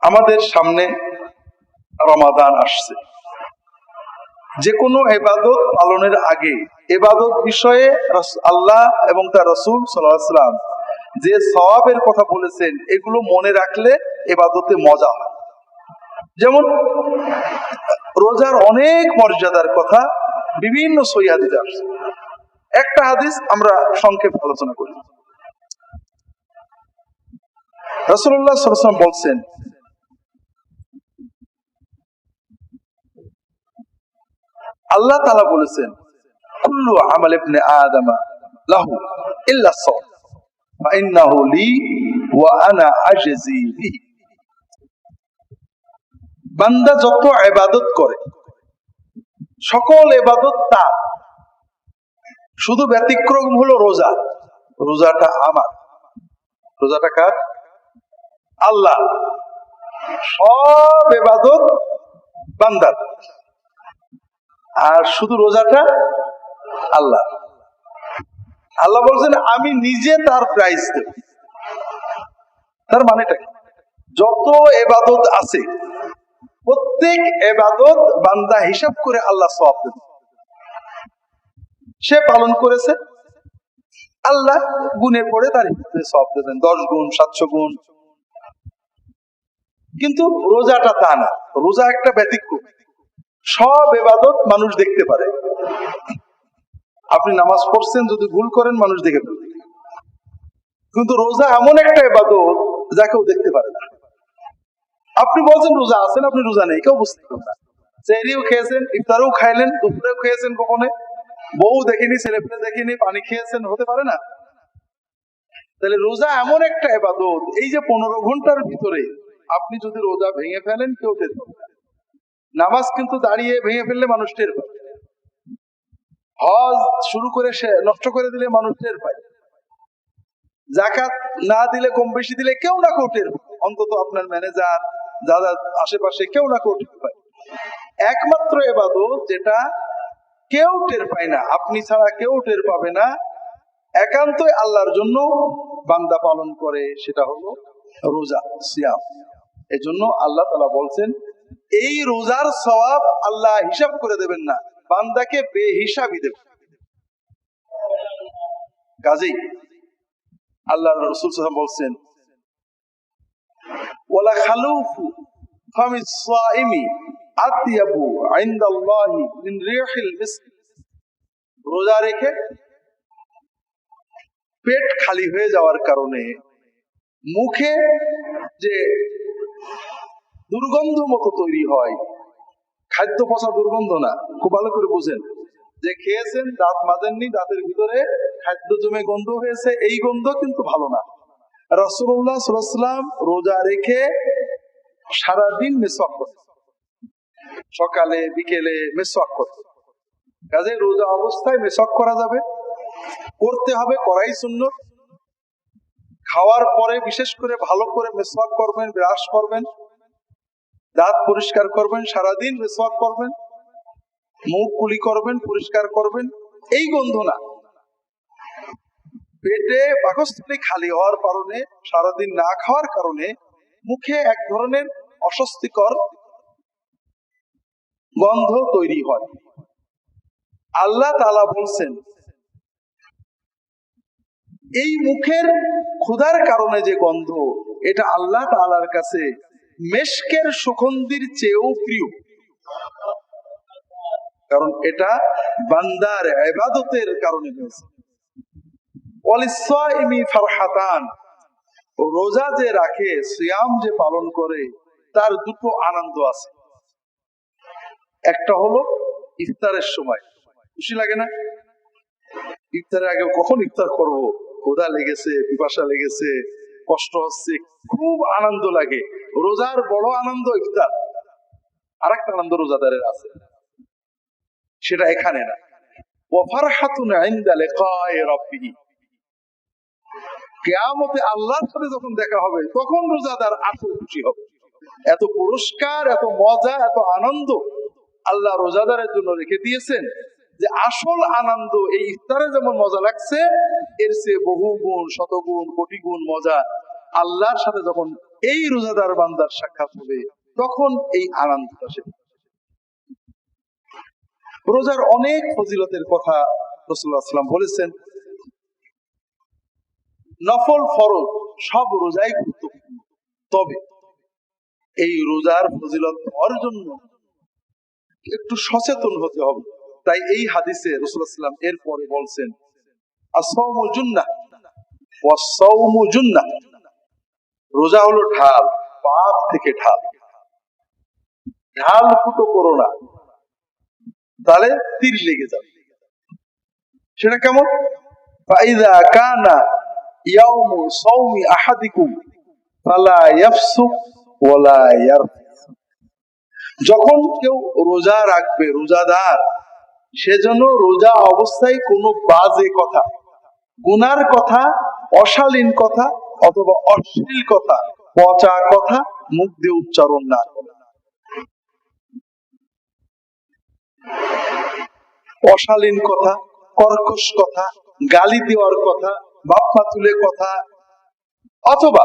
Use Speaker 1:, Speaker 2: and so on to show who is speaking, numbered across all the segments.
Speaker 1: আমাদের সামনে রমাদান আসছে। যে কোনো ইবাদত পালনের আগে ইবাদত বিষয়ে আল্লাহ এবং তার রাসূল সাল্লাল্লাহু আলাইহি ওয়াসাল্লাম যে সওয়াবের কথা বলেছেন এগুলো মনে রাখলে ইবাদতে মজা হয়। যেমন রোজার অনেক মর্যাদার কথা বিভিন্ন সহিহ হাদিসে আসছে। একটা হাদিস আমরা সংক্ষেপে আলোচনা করি। রাসূলুল্লাহ সাল্লাল্লাহু আলাইহি ওয়াসাল্লাম বলছেন, আল্লাহ তাআলা বলেছেন, কুল্লু আমাল ইবনে আদম লাহু ইল্লা সাওম ফা ইন্নাহু লি ওয়া আনা আজজি বিহি। বান্দা যত ইবাদত করে সকল ইবাদত তার, শুধু ব্যতিক্রম হলো রোজা। রোজাটা আমার। রোজাটা কার? আল্লাহ। সব ইবাদত বান্দার, আর শুধু রোজাটা আল্লাহ। আল্লাহ বলছেন আমি নিজে তার প্রাইজ দেব। তার মানেটা কি? যত ইবাদত আছে প্রত্যেক ইবাদত বান্দা হিসাব করে আল্লাহ সওয়াব দেবে। সে পালন করেছে, আল্লাহ গুণে পড়ে তার সওয়াব দেবেন 10 গুণ 700 গুণ। কিন্তু রোজাটা তা না। রোজা একটা ব্যতিক্রম। সব ইবাদত মানুষ দেখতে পারে। আপনি নামাজ পড়ছেন, যদি ভুল করেন মানুষ দেখে ফেলবে। কিন্তু রোজা এমন একটা ইবাদত যা কেউ দেখতে পারে না। আপনি বলছেন রোজা আছেন, আপনি রোজা নেই, কেউ বুঝতে পারে না। সেহরিও খেয়েছেন, ইফতারও খাইলেন, দুপুরেও খেয়েছেন, কখনো বউ দেখেনি, ছেলেপেলে দেখেনি, পানি খেয়েছেন, হতে পারে না। তাহলে রোজা এমন একটা ইবাদত, এই যে 15 ঘন্টার ভিতরে আপনি যদি রোজা ভেঙে ফেলেন কেউ টের পাবে না। নামাজ কিন্তু দাঁড়িয়ে ভেঙে ফেললে মানুষ টের পায়। হজ শুরু করে সে নষ্ট করে দিলে মানুষ টের পায়। যাকাত না দিলে, কম বেশি দিলে কেউ না কেউ টের পায়। অন্তত আপনার ম্যানেজার, যারা আশেপাশে, কেউ না কেউ টের পায়। একমাত্র ইবাদত যেটা কেউ টের পায় না, আপনি ছাড়া কেউ টের পাবে না, একান্তই আল্লাহর জন্য বান্দা পালন করে, সেটা হলো রোজা, সিয়াম। এজন্য আল্লাহ তাআলা বলছেন এই রোজার সওয়াব আল্লাহ হিসাব করে দেবেন না, বান্দাকে বেহিসাবি দেবেন। কাজেই আল্লাহর রাসূল সাল্লাল্লাহু আলাইহি ওয়াসাল্লাম বলছেন, ওয়ালা খালুফু ফামিস সাইমি আতিয়াবু ইনদাল্লাহি মিন রিহিল মিস্ক। রোজা রেখে পেট খালি হয়ে যাওয়ার কারণে মুখে যে দুর্গন্ধ মতো তৈরি হয়, খাদ্য পচা দুর্গন্ধ না, খুব ভালো করে বুঝেন। যে খেয়েছেন, দাঁত মাজেননি, দাঁতের ভিতরে খাদ্য জমে গন্ধ হয়েছে, এই গন্ধ কিন্তু ভালো না। রাসূলুল্লাহ সাল্লাল্লাহু আলাইহি ওয়াসাল্লাম রোজা রেখে সারাদিন মিসওয়াক করতেন, সকালে বিকেলে মিসওয়াক করতেন। কাজে রোজা অবস্থায় মিসওয়াক করা যাবে, করতে হবে, করাই সুন্নাত। খাওয়ার পরে বিশেষ করে ভালো করে মিসওয়াক করবেন, ব্রাশ করবেন, দাঁত পরিষ্কার করবেন, সারাদিন মিসওয়াক করবেন, মুখ কুলি করবেন, পরিষ্কার করবেন। এই গন্ধ না। পেটে পাকস্থলী খালি হওয়ার কারণে, সারাদিন না খাওয়ার কারণে মুখে এক ধরনের অস্বস্তিকর গন্ধ তৈরি হয়। আল্লাহ তাআলা বলছেন এই মুখের ক্ষুধার কারণে যে গন্ধ, এটা আল্লাহ তাআলার কাছে মেশকের সুগন্ধির চেয়েও প্রিয়। কারণ এটা বান্দার ইবাদতের কারণে হয়েছে। ওয়ালিস-সাইমি ফারহাতান, রোজা যে রাখে, সিয়াম যে পালন করে, তার দুটো আনন্দ আছে। একটা হলো ইফতারের সময় খুশি লাগে না? ইফতারের আগে কখন ইফতার করব, ক্ষুধা লেগেছে, পিপাসা লেগেছে, কষ্ট হচ্ছে, খুব আনন্দ লাগে। রোজার বড় আনন্দ ইফতার। আরেকটা আনন্দ রোজাদারের আছে, সেটা এখানে না। ওয়া ফারহাতুন ইনদা লিকাই রাব্বিহি, কিয়ামতে আল্লাহর সাথে যখন দেখা হবে তখন রোজাদার আসল খুশি হবে। এত পুরস্কার, এত মজা, এত আনন্দ আল্লাহ রোজাদারের জন্য রেখে দিয়েছেন যে আসল আনন্দ এই ইফতারে যেমন মজা লাগছে, এর চেয়ে বহু গুণ, শতগুণ, কোটি গুণ মজা আল্লাহর সাথে যখন এই রোজাদার বান্দার সাক্ষাৎ হবে, তখন এই আনন্দ আসে। রোজার অনেক ফজিলতের কথা রাসূলুল্লাহ সাল্লাল্লাহু আলাইহি ওয়াসাল্লাম বলেছেন। নফল ফরজ সব রোজাই গুরুত্বপূর্ণ, তবে এই রোজার ফজিলত পাওয়ার জন্য একটু সচেতন হতে হবে। তাই এই হাদিসে রাসূলুল্লাহ সাল্লাল্লাহু আলাইহি ওয়াসাল্লাম এরপরে বলছেন, আস-সাওমু জুন্নাহ ওয়াস-সাওমু জুন্নাহ, রোজা হলো ঢাল, পাপ থেকে ঢাল। ঢাল ফুটো করো না, তাহলে তীর লেগে যাবে। সেটা কেমন? ফাইযা কানা ইয়াউমু সাওমি আহাদিকুম ফালা ইয়াফসুক ওয়ালা ইয়ারফুস, যখন কেউ রোজা রাখবে, রোজাদার, সেজন্য রোজা অবস্থায় কোনো বাজে কথা, গুনার কথা, অশালীন কথা অথবা অশ্লীল কথা, পচা কথা মুখ দিয়ে উচ্চারণ না করে। অশালীন কথা, কর্কশ কথা, গালি দেওয়ার কথা, বাপ্পা তুলে কথা, অথবা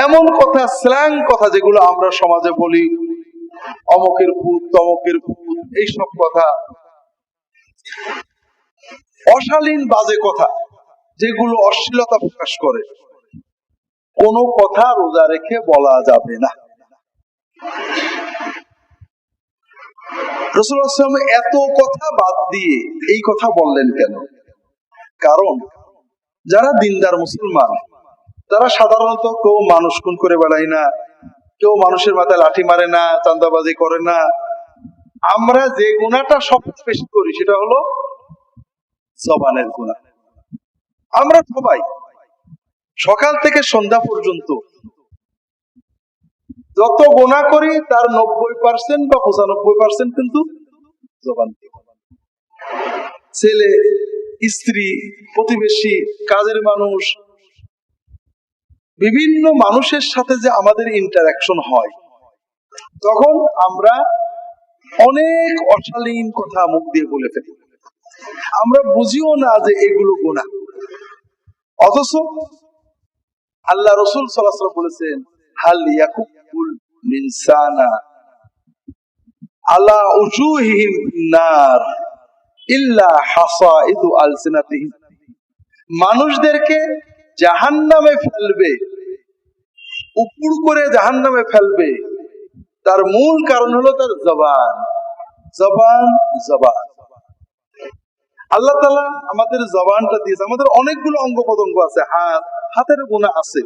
Speaker 1: এমন কথা, স্ল্যাং কথা যেগুলো আমরা সমাজে বলি, অমকের ভূত, তমকের ভূত, এইসব কথা, অশালীন বাজে কথা যেগুলো অশ্লীলতা প্রকাশ করে, কোনো কথা রোজা রেখে বলা যাবে না। রাসূলুল্লাহ সাল্লাল্লাহু আলাইহি ওয়াসাল্লাম এত কথা বাদ দিয়ে এই কথা বললেন কেন? কারণ যারা দিনদার মুসলমান, তারা সাধারণত কেউ মানুষ খুন করে বেড়ায় না, কেউ মানুষের মাথায় লাঠি মারে না, চাঁদাবাজি করে না। আমরা যে গুনাহটা সবচেয়ে বেশি করি সেটা হলো জবানের গুনাহ। আমরা সবাই সকাল থেকে সন্ধ্যা পর্যন্ত যত গুনাহ করি তার 90% বা 95% কিন্তু জবান দিয়ে। ছেলে, স্ত্রী, প্রতিবেশী, কাজের মানুষ, বিভিন্ন মানুষের সাথে যে আমাদের ইন্টারাকশন হয়, তখন আমরা অনেক অশালীন কথা মুখ দিয়ে বলে ফেলি। আমরা বুঝিও না যে এগুলো গুনাহ, অথচ আল্লাহ রাসূল সাল্লাল্লাহু আলাইহি ওয়াসাল্লাম বলেছেন, হাল ইয়াকুবুল ইনসানা আলা উজুহিহিম নার ইল্লা হাসাইদু আলসিনাতিহিম, মানুষদেরকে জাহান্নামে ফেলবে, উপুড় করে জাহান্নামে ফেলবে, তার মূল কারণ হলো তার জবান। জবান জবান আল্লাহ তাআলা আমাদের জবানটা দিয়েছে। আমাদের অনেকগুলো অঙ্গ প্রত্যঙ্গ আছে, হাত, হাতের গুনাহ আছে,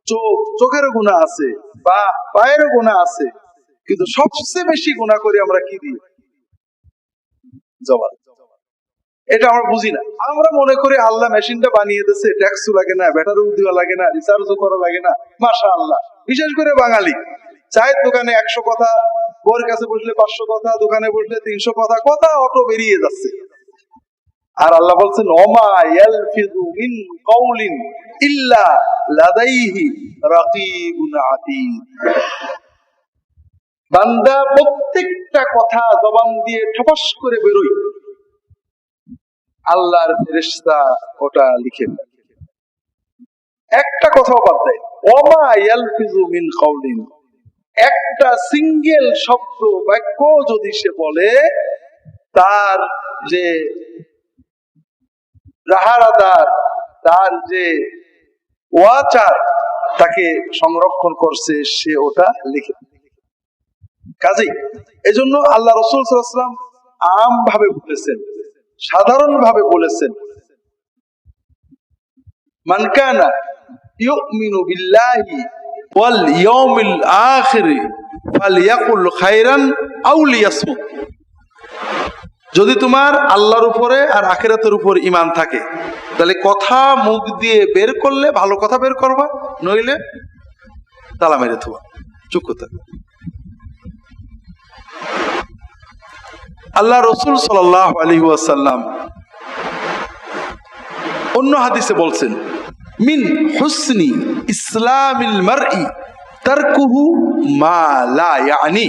Speaker 1: চোখ, চোখের গুনাহ আছে, পা, পায়ের গুনাহ আছে, কিন্তু সবচেয়ে বেশি গুনাহ করি আমরা কি দিয়ে? জবান। এটা আমরা বুঝি না। আমরা মনে করি আল্লাহ মেশিনটা বানিয়ে দিয়েছে, ট্যাক্সও লাগে না, ব্যাটারিও দেওয়া লাগে না, রিচার্জও করা লাগে না, মাশাআল্লাহ। বিশেষ করে বাঙালি, চায়ের দোকানে 100 কথা, বউয়ের কাছে বসলে 500 কথা, দোকানে বসলে 300 কথা, কথা অটো বেরিয়ে যাচ্ছে। আর আল্লাহ বলছেন, ওমা ইয়ালফিযু মিন কাউলিন ইল্লা লাদাইহি রাকীবুন আতীদ, বান্দা প্রত্যেকটা কথা জবান দিয়ে ঠপাস করে বেরোয়, আল্লাহর ফেরেশতা ওটা লিখে দেয়, একটা কথাও বাদ দেয়। ওমা ইয়ালফিযু মিন কাউলিন, একটা সিঙ্গেল শব্দ, বাক্য যদি সে বলে, তার যে রাহারাদার, তার যে ওয়াচার তাকে সংরক্ষণ করছে, সে ওটা লিখে। কাজেই এজন্য আল্লাহ রাসূল সাল্লাল্লাহু আলাইহি ওয়াসাল্লাম আম ভাবে বলেছেন, সাধারণ ভাবে বলেছেন, মান কানা ইউমিনু বিল্লাহি ওয়াল ইয়াউমিল আখির ফালইয়াকুল খায়রান আও লিয়াসমুত, যদি তোমার আল্লাহর উপরে আর আখিরাতের উপর ঈমান থাকে, তাহলে কথা মুখ দিয়ে বের করলে ভালো কথা বের করবা, নইলে তালা মেরে থবা, চুপ করতে। আল্লাহ রাসূল সাল্লাল্লাহু আলাইহি ওয়াসাল্লাম অন্য হাদিসে বলছেন, মিন হুসনি ইসলামিল মারই তারকুহু মা লা ইয়ানি,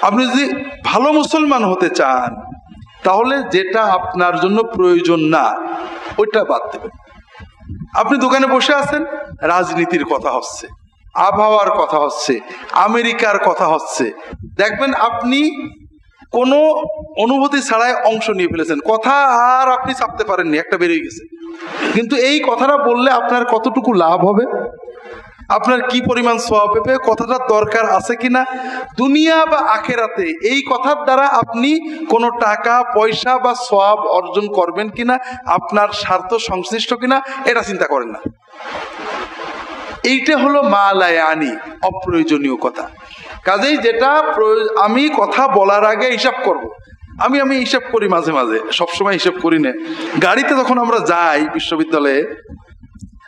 Speaker 1: আপনি যদি ভালো মুসলমান হতে চান, তাহলে যেটা আপনার জন্য প্রয়োজন না ওইটা বাদ দেবেন। আপনি দোকানে বসে আছেন, রাজনীতির কথা হচ্ছে, আবহাওয়ার কথা হচ্ছে, আমেরিকার কথা হচ্ছে, দেখবেন আপনি কোনো অনুভূতি ছাড়াই অংশ নিয়ে ফেলেছেন, কথা আর আপনি চাপতে পারেননি, একটা বেরিয়ে গেছে। কিন্তু এই কথাটা বললে আপনার কতটুকু লাভ হবে, আপনার কি পরিমাণ সওয়াব হবে, কথাটার দরকার আছে কিনা, দুনিয়া বা আখেরাতে এই কথার দ্বারা আপনি কোনো টাকা পয়সা বা সওয়াব অর্জন করবেন কিনা, আপনার স্বার্থ সংশ্লিষ্ট কিনা, এটা চিন্তা করেন না। এইটা হলো মা লা ইয়ানি, অপ্রয়োজনীয় কথা। কাজেই যেটা আমি কথা বলার আগে হিসাব করব। আমি হিসাব করি মাঝে মাঝে, সবসময় হিসাব করি না। গাড়িতে যখন আমরা যাই বিশ্ববিদ্যালয়ে,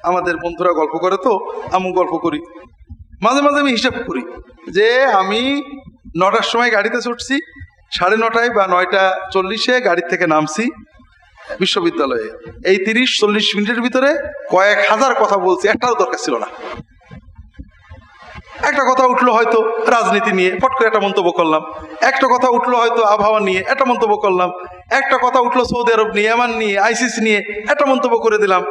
Speaker 1: আমাদের বন্ধুরা গল্প করে তো, আমি গল্প করি, মাঝে মাঝে আমি হিসাব করি যে আমি 9টার সময় গাড়িতে ছুটছি, 9:30 বা 9:40 গাড়ি থেকে নামছি বিশ্ববিদ্যালয়ে, এই 30-40 মিনিটের ভিতরে কয়েক হাজার কথা বলছি, একটাও দরকার ছিল না। একটা কথা উঠলো হয়তো রাজনীতি নিয়ে, ফট করে একটা মন্তব্য করলাম। একটা কথা উঠলো হয়তো আবহাওয়া নিয়ে, একটা মন্তব্য করলাম। একটা কথা উঠলো সৌদি আরব নিয়ে, ইয়ামান নিয়ে, আইসিস নিয়ে, একটা মন্তব্য করে দিলাম।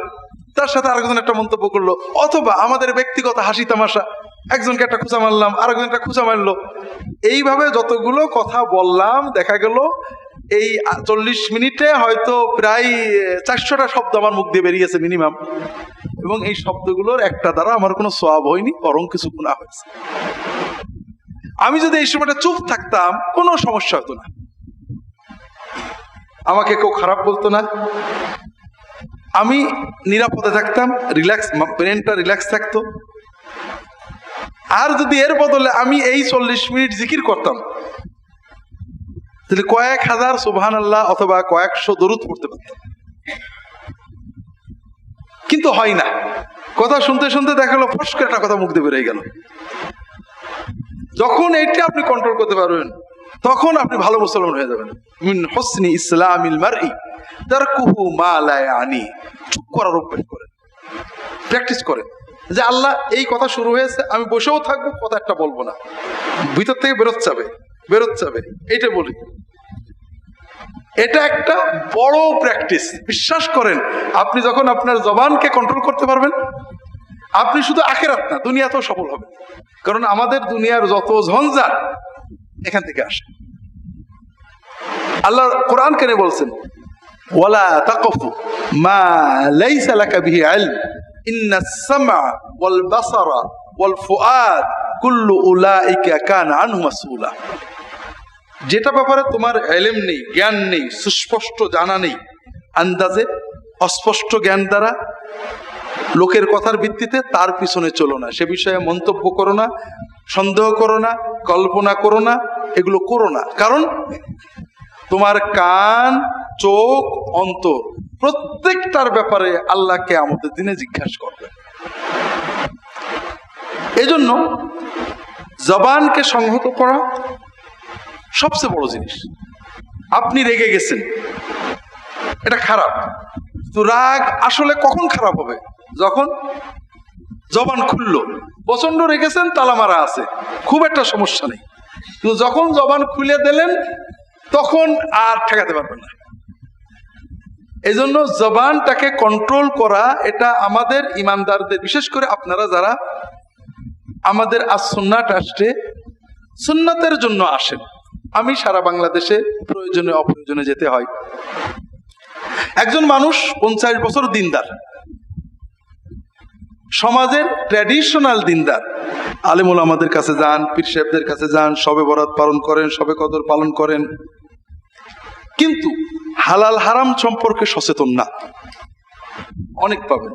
Speaker 1: তার সাথে আরেকজন একটা মন্তব্য করলো, অথবা আমাদের ব্যক্তিগত হাসি তামাশা, একজনকে একটা খুঁচা মারলাম, আরেকজন একটা খুঁচা মারলো। এইভাবে যতগুলো কথা বললাম, দেখা গেল এই 40 মিনিটে হয়তো প্রায় 400টা শব্দ আমার মুখ দিয়ে বেরিয়েছে মিনিমাম। এবং এই শব্দগুলোর একটা দ্বারা আমার কোনো সওয়াব হয়নি, বরং কিছু গুনাহ হয়েছে। আমি যদি এই সময়টা চুপ থাকতাম, কোনো সমস্যা হতো না, আমাকে কেউ খারাপ বলতো না, আমি নিরাপদে থাকতাম, রিল্যাক্স, ব্রেনটা রিল্যাক্স থাকতো। আর যদি এর বদলে আমি এই 40 মিনিট জিকির করতাম, তাহলে কয়েক হাজার সুবহানাল্লাহ অথবা কয়েকশো দরুদ পড়তে পারতাম। কিন্তু হয় না, কথা শুনতে শুনতে দেখা গেল ফস করে একটা কথা মুখ দিয়ে বেরিয়ে গেল। যখন এইটা আপনি কন্ট্রোল করতে পারবেন, তখন আপনি ভালো মুসলমান হয়ে যাবেন। মিন হুসনি ইসলামিল মারই তারকুহু মা লা ইয়ানি। চুপ করার অভ্যাস করেন, প্র্যাকটিস করেন যে আল্লাহ এই কথা শুরু হয়েছে, আমি বসেও থাকবো, কথা একটা বলবো না, ভিতর থেকে বেরোচ্ছে, এইটা বলি। এটা একটা বড় প্র্যাকটিস। বিশ্বাস করেন, আপনি যখন আপনার জবানকে কন্ট্রোল করতে পারবেন, আপনি শুধু আখিরাত না, দুনিয়াতেও সফল হবে। কারণ আমাদের দুনিয়ার যত ঝঞ্ঝাট এখান থেকে আসে। আল্লাহ কোরআন কেন বলছেন, ওয়ালা তাকফু মা লাইসা লাকা বিহি ইলম ইন্নাস সামআ ওয়াল বাসারা ওয়াল ফুআদ কুল্লু উলাইকা কানা আনহু মাসউলা। যেটা ব্যাপারে তোমার ইলম নেই, জ্ঞান নেই, সুস্পষ্ট জানা নেই, আন্দাজে অস্পষ্ট জ্ঞান দ্বারা লোকের কথার ভিত্তিতে তার পিছনে চলো না, সে বিষয়ে মন্তব্য করো না, সন্দেহ করো না, কল্পনা করো না, এগুলো করো না। কারণ তোমার কান, চোখ, অন্তর প্রত্যেকটার ব্যাপারে আল্লাহকে আমাদের দিনে জিজ্ঞাসা করবে। এজন্য জবানকে সংহত করা সবচেয়ে বড় জিনিস। আপনি রেগে গেছেন, এটা খারাপ, তো রাগ আসলে কখন খারাপ হবে? যখন জবান খুললো। প্রচন্ড রেগেছেন, তালা মারা আছে, খুব একটা সমস্যা নেই। কিন্তু যখন জবান খুলে দিলেন, তখন আর ঠেকাতে পারবেন না। এই জন্য জবানটাকে কন্ট্রোল করা, এটা আমাদের ইমানদারদের, বিশেষ করে আপনারা যারা আমাদের আজ সুন্নাহ ট্রাস্টে সুন্নাতের জন্য আসেন। আমি সারা বাংলাদেশে প্রয়োজনে অপ্রয়োজনে যেতে হয়। একজন মানুষ 50 বছর দিনদার, সমাজের ট্র্যাডিশনাল দিনদার, আলেমুল আমাদের কাছে যান, পীর সাহেবদের কাছে যান, শবে বরাত পালন করেন, শবে কদর পালন করেন, কিন্তু হালাল হারাম সম্পর্কে সচেতন না। অনেক পাবেন,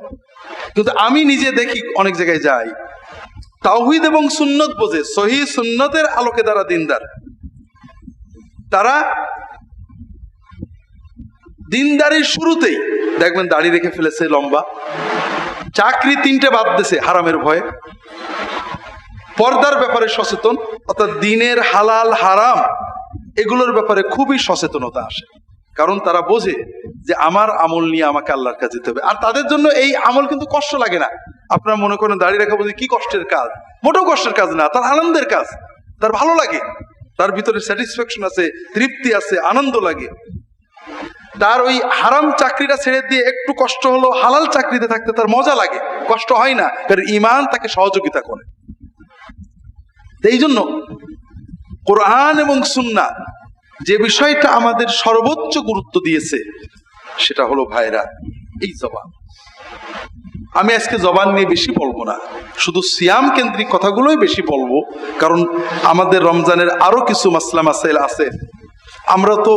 Speaker 1: কিন্তু আমি নিজে দেখি অনেক জায়গায় যাই, তাওহীদ এবং সুন্নত বোঝে, সহিহ সুন্নতের আলোকে দ্বারা দিনদার, তারা দিনদারির শুরুতেই দেখবেন দাড়ি রেখে ফেলেছে লম্বা, চাকরি 3টে বাদ দিয়েছে হারামের ভয়ে, পর্দার ব্যাপারে সচেতন, অর্থাৎ দিনের হালাল হারাম এগুলোর ব্যাপারে খুবই সচেতনতা আসে। কারণ তারা বোঝে যে আমার আমল নিয়ে আমাকে আল্লাহর কাছে যেতে হবে। আর তাদের জন্য এই আমল কিন্তু কষ্ট লাগে না। আপনারা মনে করেন দাড়ি রাখা বলতে কি কষ্টের কাজ? মোটেও কষ্টের কাজ না, তার আনন্দের কাজ, তার ভালো লাগে, তার ভিতরে স্যাটিসফ্যাকশন আছে, তৃপ্তি আছে, আনন্দ লাগে। তার ওই হারাম চাকরিটা ছেড়ে দিয়ে একটু কষ্ট হলো হালাল চাকরিতে থাকতে তার মজা লাগে, কষ্ট হয় না, কারণ ঈমান তাকে সহযোগিতা করে। এই জন্য কোরআন এবং সুন্নাহ যে বিষয়টা আমাদের সর্বোচ্চ গুরুত্ব দিয়েছে সেটা হলো ভাইরা এই জবান। আমি আজকে জবান নিয়ে বেশি বলবো না, শুধু সিয়াম কেন্দ্রিক কথাগুলোই বেশি বলবো, কারণ আমাদের রমজানের আরো কিছু মাসলা মাসাইল আছে। আমরা তো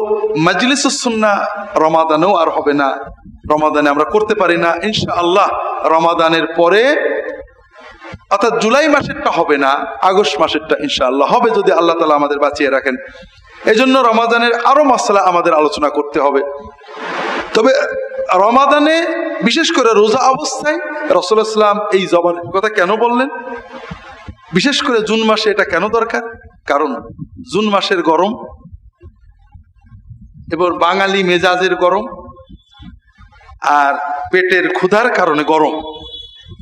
Speaker 1: মাজলিসুস সুন্নাহ রমাদানেও আর হবে না, রমাদানে আমরা করতে পারি না। ইনশাআল্লাহ রমাদানের পরে অর্থাৎ জুলাই মাসেরটা হবে না, আগস্ট মাসেরটা ইনশাআল্লাহ হবে, যদি আল্লাহ তাআলা আমাদের বাঁচিয়ে রাখেন। এই জন্য রমাদানের আরো মাসলা আমাদের আলোচনা করতে হবে। তবে রমাদানে বিশেষ করে রোজা অবস্থায় রাসূলুল্লাহ সাল্লাল্লাহু আলাইহি ওয়াসাল্লাম এই জবানের কথা কেন বললেন, বিশেষ করে জুন মাসে এটা কেন দরকার? কারণ জুন মাসের গরম এবং বাঙালি মেজাজের গরম আর পেটের ক্ষুধার কারণে গরম,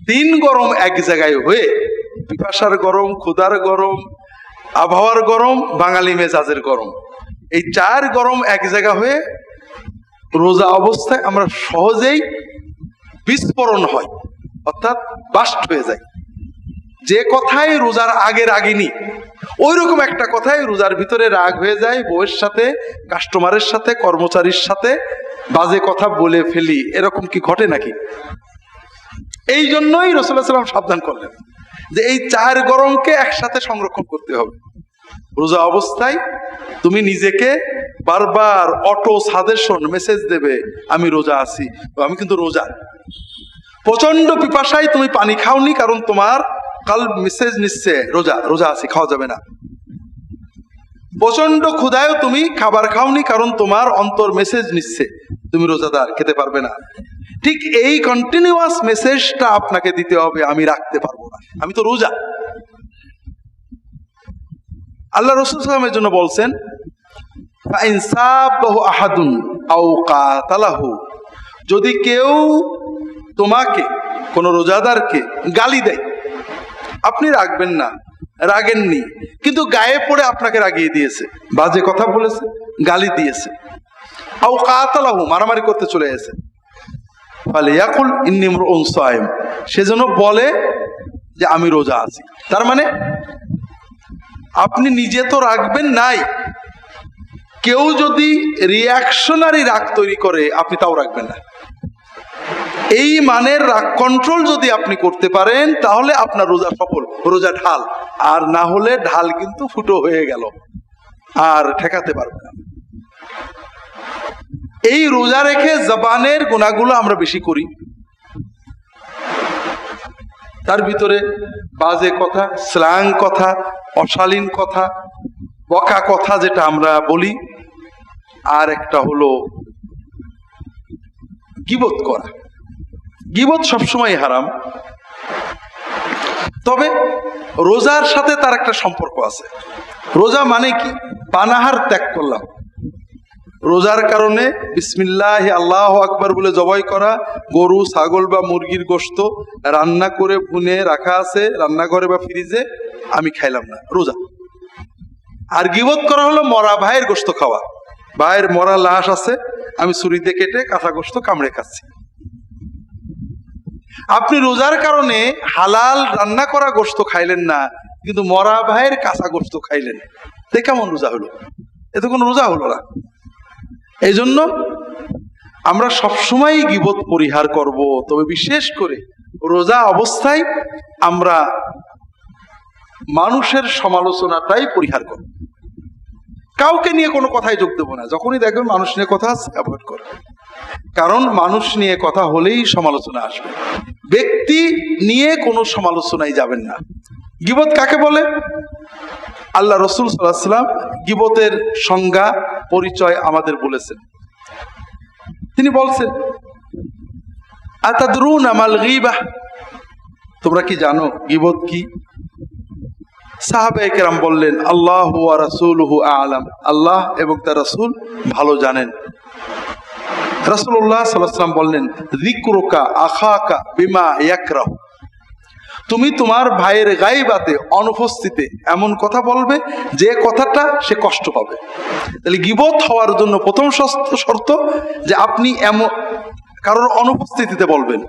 Speaker 1: তিন গরম এক জায়গায় হয়ে, পিপাসার গরম, ক্ষুধার গরম, আবহাওয়ার গরম, বাঙালি মেজাজের গরম, এই চার গরম এক জায়গা হয়ে রোজা অবস্থায় আমরা সহজেই বিস্ফোরণ হয়, অর্থাৎ বাস্ট হয়ে যায়। যে কথাই রোজার আগে রাগিনি ওই রকম একটা কথাই রোজার ভিতরে রাগ হয়ে যায়, বউয়ের সাথে, কাস্টমারের সাথে, কর্মচারীর সাথে বাজে কথা বলে ফেলি, এরকম কি ঘটে নাকি? এই জন্যই রাসূলুল্লাহ সাল্লাল্লাহু আলাইহি ওয়াসাল্লাম সাবধান করলেন যে এই চার গরমকে একসাথে সংরক্ষণ করতে হবে। রোজা অবস্থায় তুমি নিজেকে বারবার অটো সাজেশন মেসেজ দেবে, আমি রোজা আছি, আমি কিন্তু রোজা। প্রচন্ড পিপাসায় তুমি পানি খাওনি, কারণ তোমার কাল মেসেজ নিচ্ছে রোজা, রোজা আছি, খাওয়া যাবে না। প্রচন্ড ক্ষুধায় তুমি খাবার খাওনি, কারণ তোমার অন্তর মেসেজ নিচ্ছে তুমি রোজাদার, খেতে পারবে না। ঠিক এই কন্টিনিউয়াস মেসেজটা আপনাকে দিতে হবে, আমি রাখতে পারবো না, আমি তো রোজা। আল্লাহ রাসূল সাল্লাল্লাহু আলাইহি ওয়াসাল্লামের জন্য বলছেন, ফাইন সাবাহু আহাদুন আও কাতালাহু, যদি কেউ তোমাকে, কোন রোজাদারকে গালি দেয়, আপনি রাখবেন না, রাগেননি, কিন্তু গায়ে পড়ে আপনাকে রাগিয়ে দিয়েছে, বাজে কথা বলেছে, গালি দিয়েছে, আও কাতালাহু, মারামারি করতে চলে এসেছে, ফালিয়াকুল ইন্নী ইমরুউন সাইম, সেজন্য বলে যে আমি রোজা আছি। তার মানে আপনি নিজে তো রাখবেন নাই, কেউ যদি রিয়াকশনারি রাগ তৈরি করে আপনি তাও রাখবেন না। এই মানের রাগ কন্ট্রোল যদি আপনি করতে পারেন তাহলে আপনার রোজা সফল, রোজা ঢাল। আর না হলে ঢাল কিন্তু ফুটো হয়ে গেল, আর ঠেকাতে পারবে না। এই রোজা রেখে জবানের গুনাহগুলো আমরা বেশি করি, তার ভিতরে বাজে কথা, স্ল্যাং কথা, অশালীন কথা, বকা কথা যেটা আমরা বলি, আর একটা হলো গীবত করা। গীবত সবসময় হারাম, তবে রোজার সাথে তার একটা সম্পর্ক আছে। রোজা মানে কি? পানাহার ত্যাগ করলাম, রোজার কারণে বিসমিল্লাহ আল্লাহু আকবার বলে জবাই করা গরু, ছাগল বা মুরগির গোশত রান্না করে ভুনে রাখা আছে রান্নাঘরে বা ফ্রিজে, আমি খাইলাম না, রোজা। আর গীবত করা হলো মরা ভাইয়ের গোশত খাওয়া, ভাইয়ের মরা লাশ আছে, আমি ছুরিতে কেটে কাঁচা গোশত কামড়ে খাচ্ছি। আপনি রোজার কারণে হালাল রান্না করা গোশত খাইলেন না, কিন্তু মরা ভাইয়ের কাঁচা গোশত খাইলেন, তে কেমন রোজা হলো? এ তো কোনো রোজা হলো না। এই জন্য আমরা সবসময় গীবত পরিহার করব, তবে বিশেষ করে রোজা অবস্থায় আমরা মানুষের সমালোচনাটাই পরিহার করব, কাউকে নিয়ে কোনো কথায় যোগ দেবো না। যখনই দেখবেন মানুষ নিয়ে কথা আছে, অ্যাভয়েড করবে, কারণ মানুষ নিয়ে কথা হলেই সমালোচনা আসবে, ব্যক্তি নিয়ে কোনো সমালোচনায় যাবেন না। গীবত কাকে বলে? আল্লাহ রাসূল সাল্লাল্লাহু আলাইহি ওয়াসাল্লাম গীবতের সংজ্ঞা, পরিচয় আমাদের বলেছেন। তিনি বলছেন, আতাদরুনা মাল গীবাহ, তোমরা কি জানো গীবত কি? সাহাবায়ে কেরাম বললেন, আল্লাহু ওয়া রাসূলুহু আ'লাম, আল্লাহ এবং তার রাসূল ভালো জানেন। রাসূলুল্লাহ সাল্লাল্লাহু আলাইহি ওয়াসাল্লাম বললেন, যিকরুকা আখাকা বিমা ইয়াকরাহু, তুমি তোমার ভাইয়ের গাইবাতে, অনুপস্থিতে এমন কথা বলবে যে কথাটা সে কষ্ট পাবে। তাহলে গীবত হওয়ার জন্য প্রথম শর্ত যে আপনি এমন কারোর অনুপস্থিতিতে বলবেন,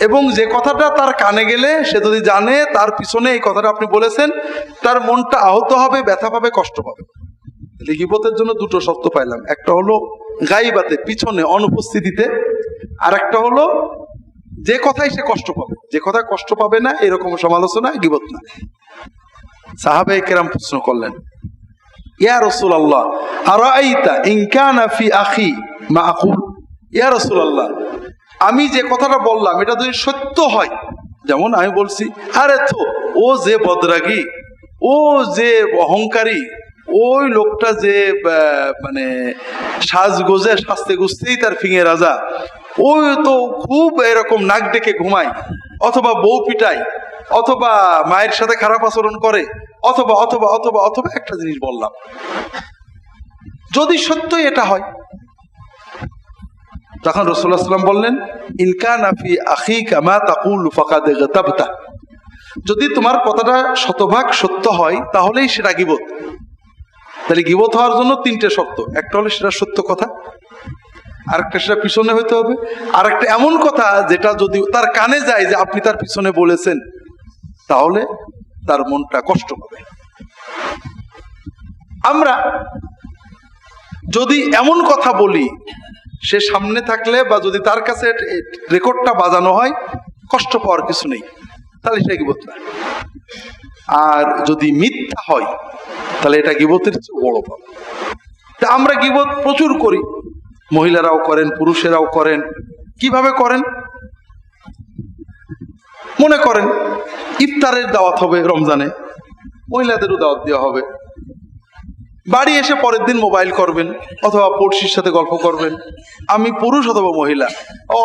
Speaker 1: এবং যে কথাটা তার কানে গেলে সে যদি জানে তার পিছনে এই কথাটা আপনি বলেছেন, তার মনটা আহত হবে, ব্যথা পাবে, কষ্ট পাবে। তাহলে গীবতের জন্য দুটো শর্ত পাইলাম, একটা হলো গাইবাতে, পিছনে, অনুপস্থিতিতে, আর একটা হলো যে কথায় সে কষ্ট পাবে। যে কথায় কষ্ট পাবে না এরকম সমালোচনা গীবত না। সাহাবায়ে কেরাম প্রশ্ন করলেন, ইয়া রাসূলুল্লাহ আরাআইতা ইন কানা ফি আখি মা আকুল। ইয়া রাসূলুল্লাহ, আমি যে কথাটা বললাম এটা যদি সত্য হয়, যেমন আমি বলছি, আরে তো ও যে বদরাগী, ও যে অহংকারী, ওই লোকটা যে মানে সাজগোজে সাজতে গুজতেই তার ফিঙে রাজা, ওই তো খুব এরকম নাক ডেকে ঘুমায়, অথবা বউ পিটায়, অথবা মায়ের সাথে খারাপ আচরণ করে, অথবা অথবা অথবা অথবা একটা জিনিস বললাম, যদি সত্যই এটা হয়, তখন রাসূলুল্লাহ সাল্লাল্লাহু আলাইহি ওয়াসাল্লাম বললেন, ইন কানা ফি আখিকা মা তাকুলু ফাকাদ গাতাবতা। যদি তোমার কথাটা শতভাগ সত্য হয় তাহলেই সেটা গীবত। তাহলে গীবত হওয়ার জন্য তিনটে শর্ত, একটা হলো সেটা সত্য কথা, আরেকটা সেটা পিছনে হইতে হবে, আর একটা এমন কথা যেটা যদি তার কানে যায় যে আপনি তার পিছনে বলেছেন, তাহলে তার মনটা কষ্ট পাবে। আমরা যদি এমন কথা বলি সে সামনে থাকলে, বা যদি তার কাছে রেকর্ডটা বাজানো হয়, কষ্ট পাওয়ার কিছু নেই, তাহলে সেটা গীবত না। আর যদি মিথ্যা হয় তাহলে এটা গীবতের চেয়ে বড় পাপ। তা আমরা গীবত প্রচুর করি, মহিলারাও করেন, পুরুষেরাও করেন। কিভাবে করেন? মনে করেন ইফতারের দাওয়াত হবে রমজানে, মহিলাদেরও দাওয়াত দেওয়া হবে, বাড়ি এসে পরের দিন মোবাইল করবেন অথবা পড়শির সাথে গল্প করবেন, আমি পুরুষ অথবা মহিলা,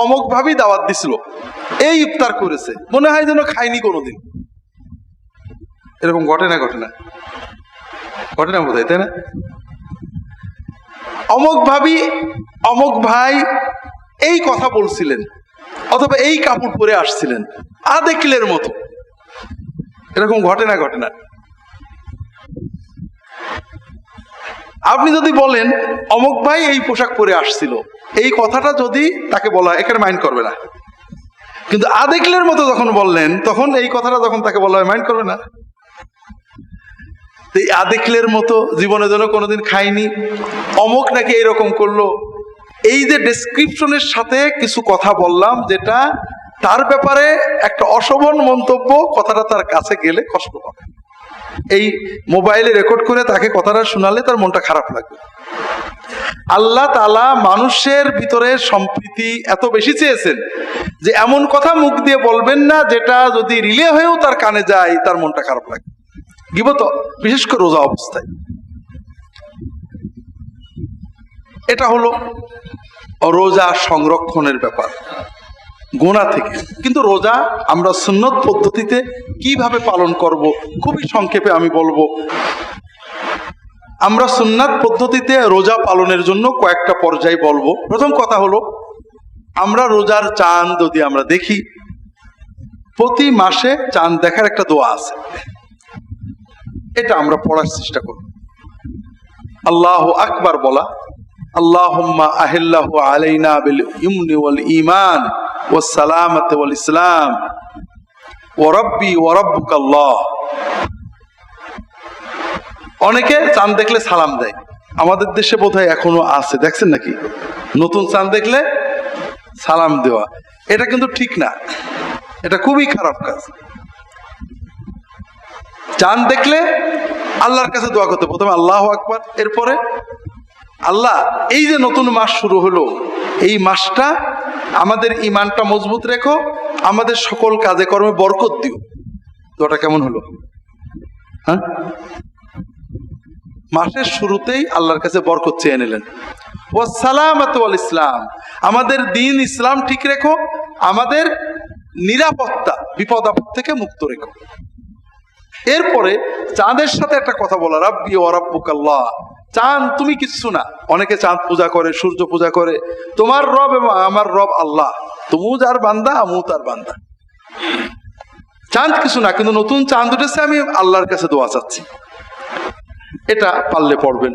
Speaker 1: অমুক ভাবেই দাওয়াত দিছিল, এই ইফতার করেছে, মনে হয় যেন খাইনি কোনোদিন। এরকম ঘটে না? ঘটে না? ঘটে না বোধ হয়, তাই না? অমুক ভাবি, অমুক ভাই এই কথা বলছিলেন, অথবা এই কাপড় পরে আসছিলেন, আদেকিলের মতো। এরকম ঘটে না? ঘটে না? আপনি যদি বলেন অমুক ভাই এই পোশাক পরে আসছিল, এই কথাটা যদি তাকে বলা হয়, এখানে মাইন্ড করবে না। কিন্তু আদেকিলের মতো যখন বললেন, তখন এই কথাটা যখন তাকে বলা হয়, মাইন্ড করবে না। এই আদেকিলের মতো জীবনে যেন কোনোদিন খাইনি, অমুক নাকি এরকম করলো, এই যে ডেসক্রিপশনের সাথে কিছু কথা বললাম যেটা তার ব্যাপারে একটা অশোভন মন্তব্য, কথাটা তার কাছে গেলে কষ্ট পাবে। এই মোবাইলে রেকর্ড করে তাকে কথাটা শোনালে তার মনটা খারাপ লাগবে। আল্লাহ তাআলা মানুষের ভিতরে সম্প্রীতি এত বেশি চেয়েছেন যে এমন কথা মুখ দিয়ে বলবেন না যেটা যদি রিলে হয়েও তার কানে যায় তার মনটা খারাপ লাগে। গীবত বিশেষ করে রোজা অবস্থায়, এটা হলো রোজা সংরক্ষণের ব্যাপার গুনাহ থেকে। কিন্তু রোজা আমরা সুন্নত পদ্ধতিতে কিভাবে পালন করব, খুবই সংক্ষেপে আমি বলবো। আমরা সুন্নাত পদ্ধতিতে রোজা পালনের জন্য কয়েকটা পর্যায় বলবো। প্রথম কথা হলো, আমরা রোজার চাঁদ যদি আমরা দেখি, প্রতি মাসে চাঁদ দেখার একটা দোয়া আছে, এটা আমরা পড়ার চেষ্টা করব। আল্লাহু আকবার বলা, আল্লাহুম্মা আহিল্লাহু আলাইনা বিল ইমনি ওয়াল ঈমান ওয়াস সালামাতি ওয়াল ইসলাম ওয়া রাব্বি ওয়া রাব্বুকাল্লাহ। অনেকে চাঁদ দেখলে সালাম দেয়, আমাদের দেশে বোধহয় এখনো আছে, দেখছেন নাকি? নতুন চাঁদ দেখলে সালাম দেওয়া, এটা কিন্তু ঠিক না, এটা খুবই খারাপ কাজ। চাঁদ দেখলে আল্লাহর কাছে দোয়া করতে, প্রথমে আল্লাহু আকবার, এরপরে আল্লাহ এই যে নতুন মাস শুরু হলো, এই মাসটা আমাদের ঈমানটা মজবুত রেখো, আমাদের সকল কাজে কর্মে বরকত দিও। দোয়াটা কেমন হলো? হ্যাঁ, মাসের শুরুতেই আল্লাহর কাছে বরকত চেয়ে নিলেন। ওয়াস সালামাতু ওয়াল ইসলাম, আমাদের দ্বীন ইসলাম ঠিক রেখো, আমাদের নিরাপত্তা বিপদ আপদ থেকে মুক্ত রেখো। এরপরে চাঁদের সাথে একটা কথা বলা, রাব্বি ওয়া রাব্বুকাল্লাহ, চাঁদ তুমি কিচ্ছু না। অনেকে চাঁদ পূজা করে, সূর্য পূজা করে, তোমার রব এবং আমার রব আল্লাহ, তুমিও যার বান্দা আমিও তার বান্দা। চাঁদ কিছু না, কিন্তু নতুন চাঁদ উঠেছে, আমি আল্লাহর কাছে দোয়া চাচ্ছি। এটা পারলে পড়বেন।